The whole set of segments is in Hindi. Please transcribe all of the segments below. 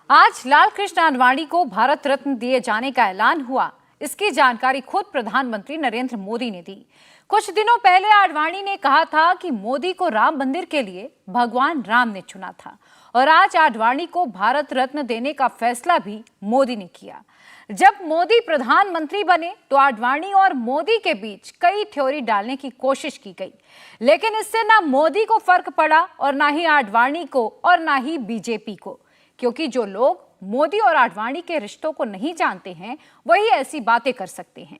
आज लाल कृष्ण आडवाणी को भारत रत्न दिए जाने का ऐलान हुआ। इसकी जानकारी खुद प्रधानमंत्री नरेंद्र मोदी ने दी। कुछ दिनों पहले आडवाणी ने कहा था कि मोदी को राम मंदिर के लिए भगवान राम ने चुना था और आज आडवाणी को भारत रत्न देने का फैसला भी मोदी ने किया। जब मोदी प्रधानमंत्री बने तो आडवाणी और मोदी के बीच कई थ्योरी डालने की कोशिश की गई, लेकिन इससे ना मोदी को फर्क पड़ा और ना ही आडवाणी को और ना ही बीजेपी को, क्योंकि जो लोग मोदी और आडवाणी के रिश्तों को नहीं जानते हैं वही ऐसी बातें कर सकते हैं।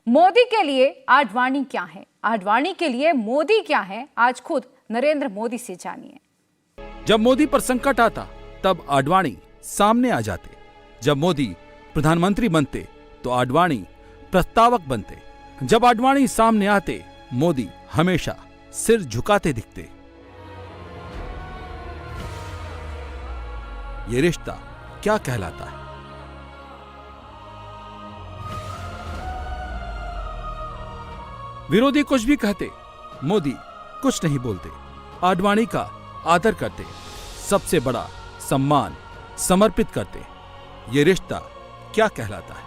मोदी के लिए आडवाणी क्या है, आडवाणी के लिए मोदी क्या है, आज खुद नरेंद्र मोदी से जानिए। जब मोदी पर संकट आता तब आडवाणी सामने आ जाते। जब मोदी प्रधानमंत्री बनते तो आडवाणी प्रस्तावक बनते। जब आडवाणी सामने आते मोदी हमेशा सिर झुकाते दिखते। ये रिश्ता क्या कहलाता है? विरोधी कुछ भी कहते, मोदी कुछ नहीं बोलते। आडवाणी का आदर करते, सबसे बड़ा सम्मान समर्पित करते। ये रिश्ता क्या कहलाता है?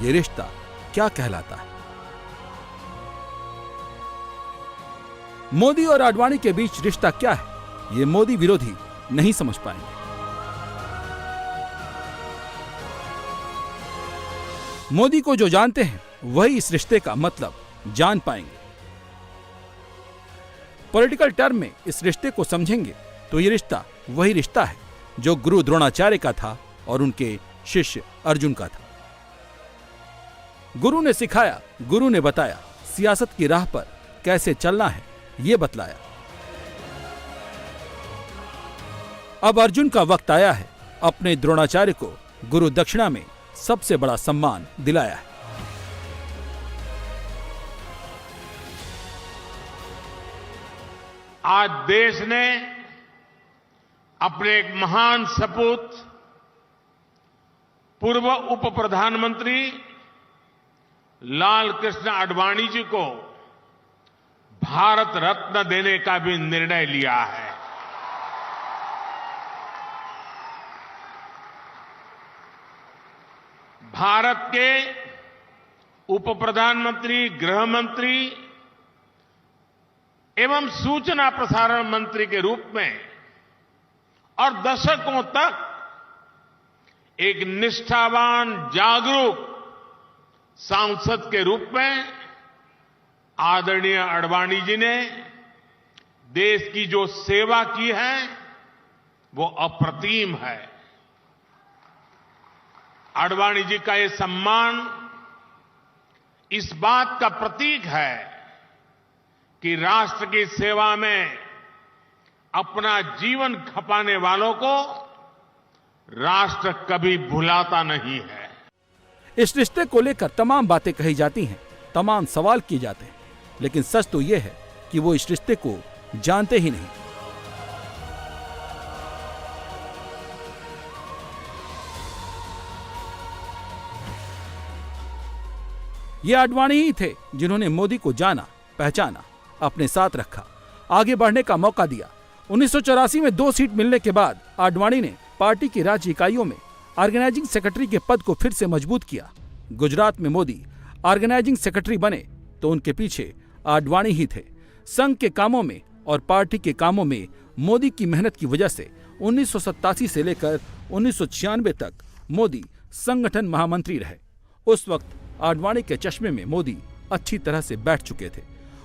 ये रिश्ता क्या कहलाता है? मोदी और आडवाणी के बीच रिश्ता क्या है, ये मोदी विरोधी नहीं समझ पाएंगे। मोदी को जो जानते हैं वही इस रिश्ते का मतलब जान पाएंगे। पॉलिटिकल टर्म में इस रिश्ते को समझेंगे तो ये रिश्ता वही रिश्ता है जो गुरु द्रोणाचार्य का था और उनके शिष्य अर्जुन का था। गुरु ने सिखाया, गुरु ने बताया, सियासत की राह पर कैसे चलना है ये बतलाया। अब अर्जुन का वक्त आया है, अपने द्रोणाचार्य को गुरु दक्षिणा में सबसे बड़ा सम्मान दिलाया है। आज देश ने अपने एक महान सपूत पूर्व उप प्रधानमंत्री लाल कृष्ण आडवाणी जी को भारत रत्न देने का भी निर्णय लिया है। भारत के उप प्रधानमंत्री, गृह मंत्री एवं सूचना प्रसारण मंत्री के रूप में और दशकों तक एक निष्ठावान, जागरूक सांसद के रूप में आदरणीय आडवाणी जी ने देश की जो सेवा की है वो अप्रतिम है। आडवाणी जी का ये सम्मान इस बात का प्रतीक है कि राष्ट्र की सेवा में अपना जीवन खपाने वालों को राष्ट्र कभी भुलाता नहीं है। इस रिश्ते को लेकर तमाम बातें कही जाती हैं, तमाम सवाल किए जाते हैं, लेकिन सच तो यह है कि वो इस रिश्ते को जानते ही नहीं। ये आडवाणी ही थे जिन्होंने मोदी को जाना, पहचाना, अपने साथ रखा, आगे बढ़ने का मौका दिया। 1984 में 2 सीट मिलने के बाद आडवाणी ने पार्टी की राज्य इकाइयों में ऑर्गेनाइजिंग सेक्रेटरी के पद को फिर से मजबूत किया। गुजरात में मोदी ऑर्गेनाइजिंग सेक्रेटरी बने तो उनके पीछे आडवाणी ही थे। संघ के कामों में और पार्टी के कामों में मोदी की मेहनत की वजह से 1987 से लेकर 1996 तक मोदी संगठन महामंत्री रहे। उस वक्त आडवाणी के चश्मे में मोदी अच्छी तरह से बैठ चुके थे।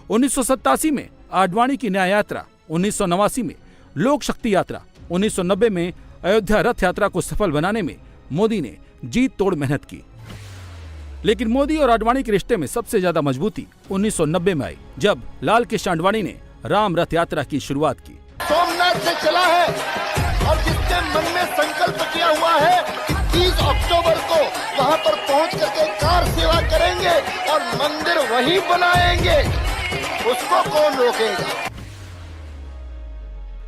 1987 में आडवाणी की न्याय यात्रा, 1989 में लोक शक्ति यात्रा, 1990 में अयोध्या रथ यात्रा को सफल बनाने में मोदी ने जी तोड़ मेहनत की। लेकिन मोदी और आडवाणी के रिश्ते में सबसे ज्यादा मजबूती 1990 में आई, जब लाल कृष्ण आडवाणी ने राम रथ यात्रा की शुरुआत की। सोमनाथ से चला है और जिसके मन में संकल्प किया हुआ है कि 30 अक्टूबर को वहां पर पहुंच करके कार सेवा करेंगे और मंदिर वहीं बनाएंगे, उसको कौन रोकेगा।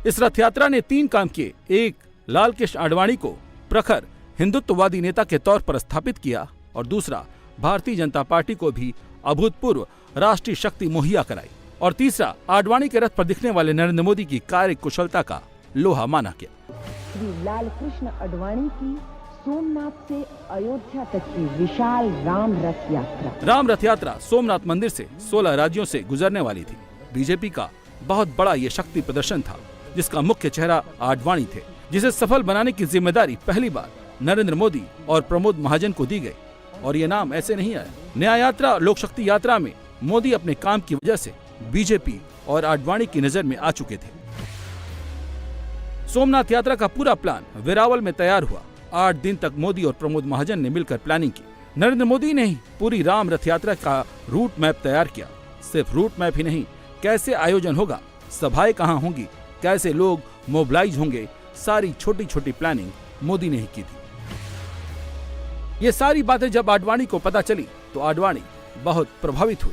इस रथ यात्रा ने 3 काम किए। एक, लाल कृष्ण आडवाणी को प्रखर हिंदुत्ववादी नेता के तौर पर स्थापित किया और दूसरा, भारतीय जनता पार्टी को भी अभूतपूर्व राष्ट्रीय शक्ति मुहैया कराई। और तीसरा, आडवाणी के रथ पर दिखने वाले नरेंद्र मोदी की कार्य कुशलता का लोहा माना गया। श्री लालकृष्ण आडवाणी की सोमनाथ से अयोध्या तक की विशाल राम रथ यात्रा। राम रथ यात्रा सोमनाथ मंदिर से 16 राज्यों से गुजरने वाली थी। बीजेपी का बहुत बड़ा ये शक्ति प्रदर्शन था, जिसका मुख्य चेहरा आडवाणी थे, जिसे सफल बनाने की जिम्मेदारी पहली बार नरेंद्र मोदी और प्रमोद महाजन को दी गई। और ये नाम ऐसे नहीं आया। न्याय यात्रा, लोक शक्ति यात्रा में मोदी अपने काम की वजह से बीजेपी और आडवाणी की नजर में आ चुके थे। सोमनाथ यात्रा का पूरा प्लान वेरावल में तैयार हुआ। 8 दिन तक मोदी और प्रमोद महाजन ने मिलकर प्लानिंग की। नरेंद्र मोदी ने ही पूरी राम रथ यात्रा का रूट मैप तैयार किया। सिर्फ रूट मैप ही नहीं, कैसे आयोजन होगा, सभाएं कहाँ होंगी, कैसे लोग मोबिलाइज होंगे, सारी छोटी छोटी प्लानिंग मोदी ने ही की थी। ये सारी बातें जब आडवाणी को पता चली तो आडवाणी बहुत प्रभावित हुए।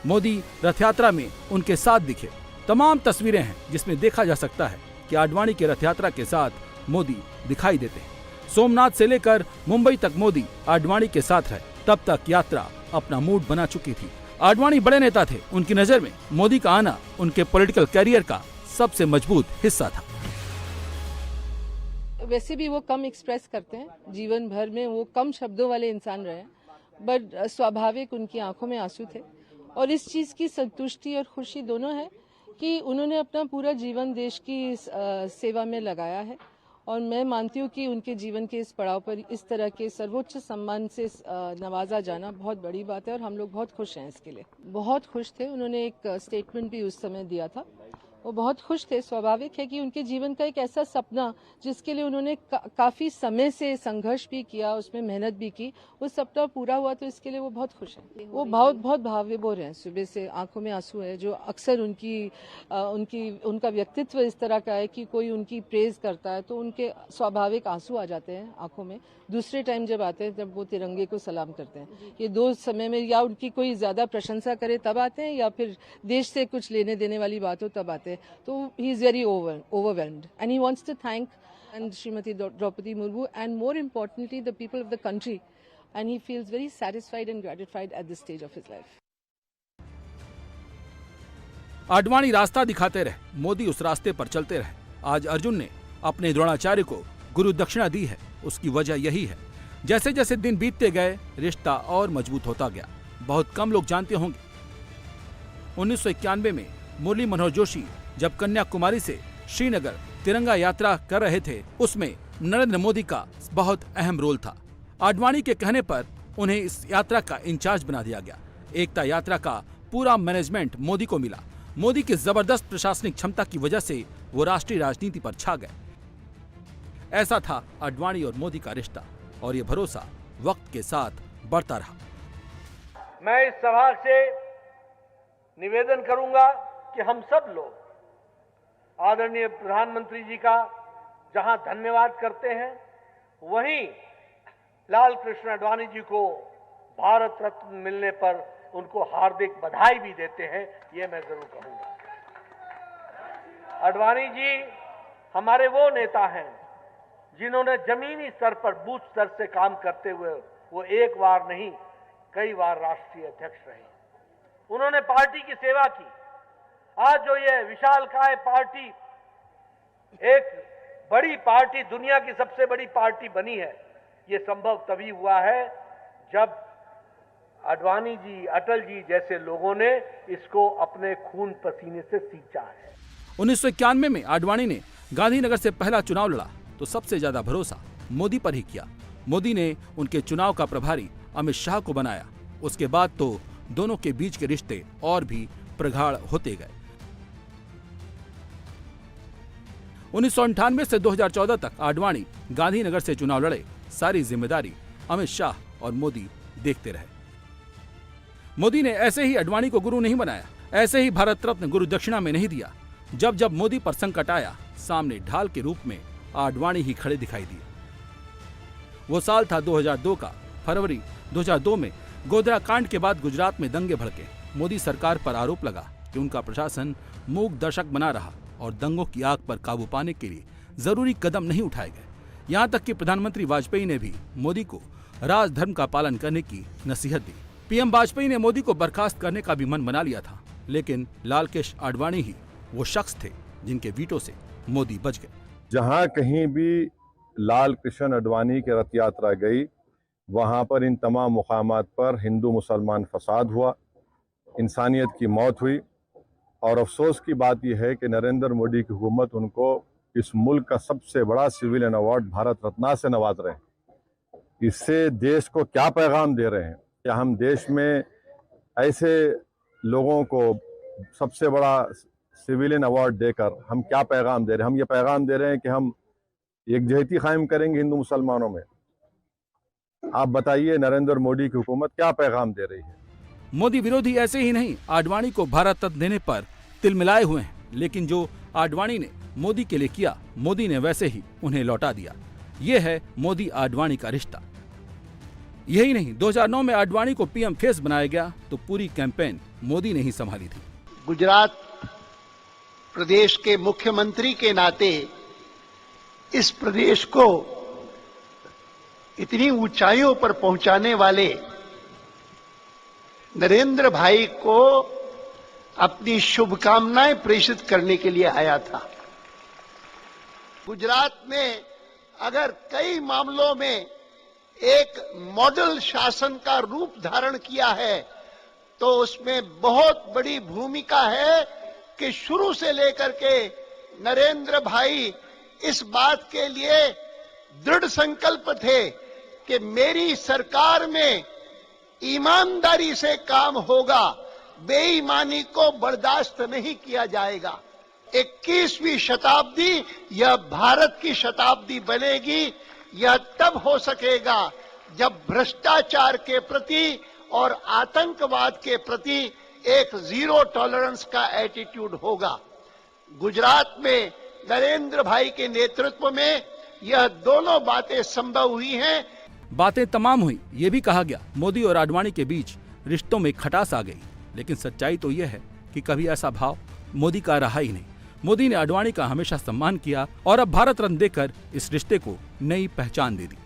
मोदी रथ यात्रा में उनके साथ दिखे। तमाम तस्वीरें हैं जिसमें देखा जा सकता है कि आडवाणी के रथ यात्रा के साथ मोदी दिखाई देते हैं। सोमनाथ से लेकर मुंबई तक मोदी आडवाणी के साथ रहे। तब तक यात्रा अपना मूड बना चुकी थी। आडवाणी बड़े नेता थे। उनकी नजर में मोदी का आना उनके पॉलिटिकल कैरियर का सबसे मजबूत हिस्सा था। वैसे भी वो कम एक्सप्रेस करते हैं, जीवन भर में वो कम शब्दों वाले इंसान रहे, बट स्वाभाविक उनकी आंखों में आंसू थे। और इस चीज़ की संतुष्टि और खुशी दोनों है कि उन्होंने अपना पूरा जीवन देश की सेवा में लगाया है। और मैं मानती हूँ कि उनके जीवन के इस पड़ाव पर इस तरह के सर्वोच्च सम्मान से नवाजा जाना बहुत बड़ी बात है और हम लोग बहुत खुश हैं इसके लिए। बहुत खुश थे। उन्होंने एक स्टेटमेंट भी उस समय दिया था। वो बहुत खुश थे। स्वाभाविक है कि उनके जीवन का एक ऐसा सपना जिसके लिए उन्होंने काफ़ी समय से संघर्ष भी किया, उसमें मेहनत भी की, वो सपना पूरा हुआ, तो इसके लिए वो बहुत खुश हैं। वो बहुत भावविभोर हैं। सुबह से आंखों में आंसू है। जो अक्सर उनका व्यक्तित्व इस तरह का है कि कोई उनकी प्रेज करता है तो उनके स्वाभाविक आंसू आ जाते हैं आंखों में। दूसरे टाइम जब आते हैं तब वो तिरंगे को सलाम करते हैं। ये दो समय में या उनकी कोई ज़्यादा प्रशंसा करे तब आते हैं, या फिर देश से कुछ लेने देने वाली बात हो तब आते हैं। तो he is very overwhelmed and he wants to thank and Srimati Draupadi Murmu and more importantly the people of the country, and he feels very satisfied and gratified at this stage of his life. Advani रास्ता दिखाते रहे, मोदी उस रास्ते पर चलते रहे। आज अर्जुन ने अपने द्रोणाचार्य को गुरु दक्षिणा दी है। उसकी वजह यही है। जैसे जैसे दिन बीतते गए रिश्ता और मजबूत होता गया। बहुत कम लोग जानते होंगे 1991 में मुरली मनोहर जोशी जब कन्याकुमारी से श्रीनगर तिरंगा यात्रा कर रहे थे, उसमें नरेंद्र मोदी का बहुत अहम रोल था। आडवाणी के कहने पर उन्हें इस यात्रा का इंचार्ज बना दिया गया। एकता यात्रा का पूरा मैनेजमेंट मोदी को मिला। मोदी की जबरदस्त प्रशासनिक क्षमता की वजह से वो राष्ट्रीय राजनीति पर छा गए। ऐसा था आडवाणी और मोदी का रिश्ता, और ये भरोसा वक्त के साथ बढ़ता रहा। मैं इस सभा से निवेदन करूंगा कि हम सब लोग आदरणीय प्रधानमंत्री जी का जहां धन्यवाद करते हैं, वहीं लाल कृष्ण आडवाणी जी को भारत रत्न मिलने पर उनको हार्दिक बधाई भी देते हैं। ये मैं जरूर कहूंगा। आडवाणी जी हमारे वो नेता हैं जिन्होंने जमीनी स्तर पर बूथ स्तर से काम करते हुए वो एक बार नहीं कई बार राष्ट्रीय अध्यक्ष रहे। उन्होंने पार्टी की सेवा की। आज जो ये विशालकाय पार्टी, एक बड़ी पार्टी, दुनिया की सबसे बड़ी पार्टी बनी है, ये संभव तभी हुआ है जब आडवाणी जी, अटल जी जैसे लोगों ने इसको अपने खून पसीने से सींचा है। 1991 में आडवाणी ने गांधीनगर से पहला चुनाव लड़ा तो सबसे ज्यादा भरोसा मोदी पर ही किया। मोदी ने उनके चुनाव का प्रभारी अमित शाह को बनाया। उसके बाद तो दोनों के बीच के रिश्ते और भी प्रगाढ़ होते गए। 1998 से 2014 तक आडवाणी गांधीनगर से चुनाव लड़े। सारी जिम्मेदारी अमित शाह और मोदी देखते रहे। मोदी ने ऐसे ही आडवाणी को गुरु नहीं बनाया, ऐसे ही भारत रत्न गुरु दक्षिणा में नहीं दिया। जब जब मोदी पर संकट आया, सामने ढाल के रूप में आडवाणी ही खड़े दिखाई दिए। वो साल था 2002 का। फरवरी 2002 में गोधरा कांड के बाद गुजरात में दंगे भड़के। मोदी सरकार पर आरोप लगा कि उनका प्रशासन मूक दर्शक बना रहा और दंगों की आग पर काबू पाने के लिए जरूरी कदम नहीं उठाए गए। यहाँ तक कि प्रधानमंत्री वाजपेयी ने भी मोदी को राजधर्म का पालन करने की नसीहत दी। पीएम वाजपेयी ने मोदी को बर्खास्त करने का भी मन बना लिया था, लेकिन लालकृष्ण आडवाणी ही वो शख्स थे जिनके वीटो से मोदी बच गए। जहां कहीं भी लाल कृष्ण आडवाणी की रथ यात्रा गई, वहां पर इन तमाम मुकामात पर हिंदू मुसलमान फसाद हुआ, इंसानियत की मौत हुई। और अफसोस की बात यह है कि नरेंद्र मोदी की हुकूमत उनको इस मुल्क का सबसे बड़ा सिविलियन अवार्ड भारत रत्न से नवाज रहे हैं। इससे देश को क्या पैगाम दे रहे हैं कि हम देश में ऐसे लोगों को सबसे बड़ा सिविलियन अवार्ड देकर हम क्या पैगाम दे रहे हैं? हम ये पैगाम दे रहे हैं कि हम एकजहती कायम करेंगे हिंदू मुसलमानों में। आप बताइए नरेंद्र मोदी की हुकूमत क्या पैगाम दे रही है? मोदी विरोधी ऐसे ही नहीं आडवाणी को भारत रत्न देने पर तिलमिलाए हुए हैं, लेकिन जो आडवाणी ने मोदी के लिए किया, मोदी ने वैसे ही उन्हें लौटा दिया। ये है मोदी आडवाणी का रिश्ता। यही नहीं, 2009 में आडवाणी को पीएम फेस बनाया गया तो पूरी कैंपेन मोदी ने ही संभाली थी। गुजरात प्रदेश के मुख्यमंत्री के नाते इस प्रदेश को इतनी ऊंचाइयों पर पहुंचाने वाले नरेंद्र भाई को अपनी शुभकामनाएं प्रेषित करने के लिए आया था। गुजरात में अगर कई मामलों में एक मॉडल शासन का रूप धारण किया है, तो उसमें बहुत बड़ी भूमिका है कि शुरू से लेकर के नरेंद्र भाई इस बात के लिए दृढ़ संकल्प थे कि मेरी सरकार में ईमानदारी से काम होगा, बेईमानी को बर्दाश्त नहीं किया जाएगा। 21वीं शताब्दी यह भारत की शताब्दी बनेगी। यह तब हो सकेगा जब भ्रष्टाचार के प्रति और आतंकवाद के प्रति एक जीरो टॉलरेंस का एटीट्यूड होगा। गुजरात में नरेंद्र भाई के नेतृत्व में यह दोनों बातें संभव हुई हैं। बातें तमाम हुई, ये भी कहा गया मोदी और आडवाणी के बीच रिश्तों में खटास आ गई, लेकिन सच्चाई तो यह है कि कभी ऐसा भाव मोदी का रहा ही नहीं। मोदी ने आडवाणी का हमेशा सम्मान किया और अब भारत रत्न देकर इस रिश्ते को नई पहचान दे दी।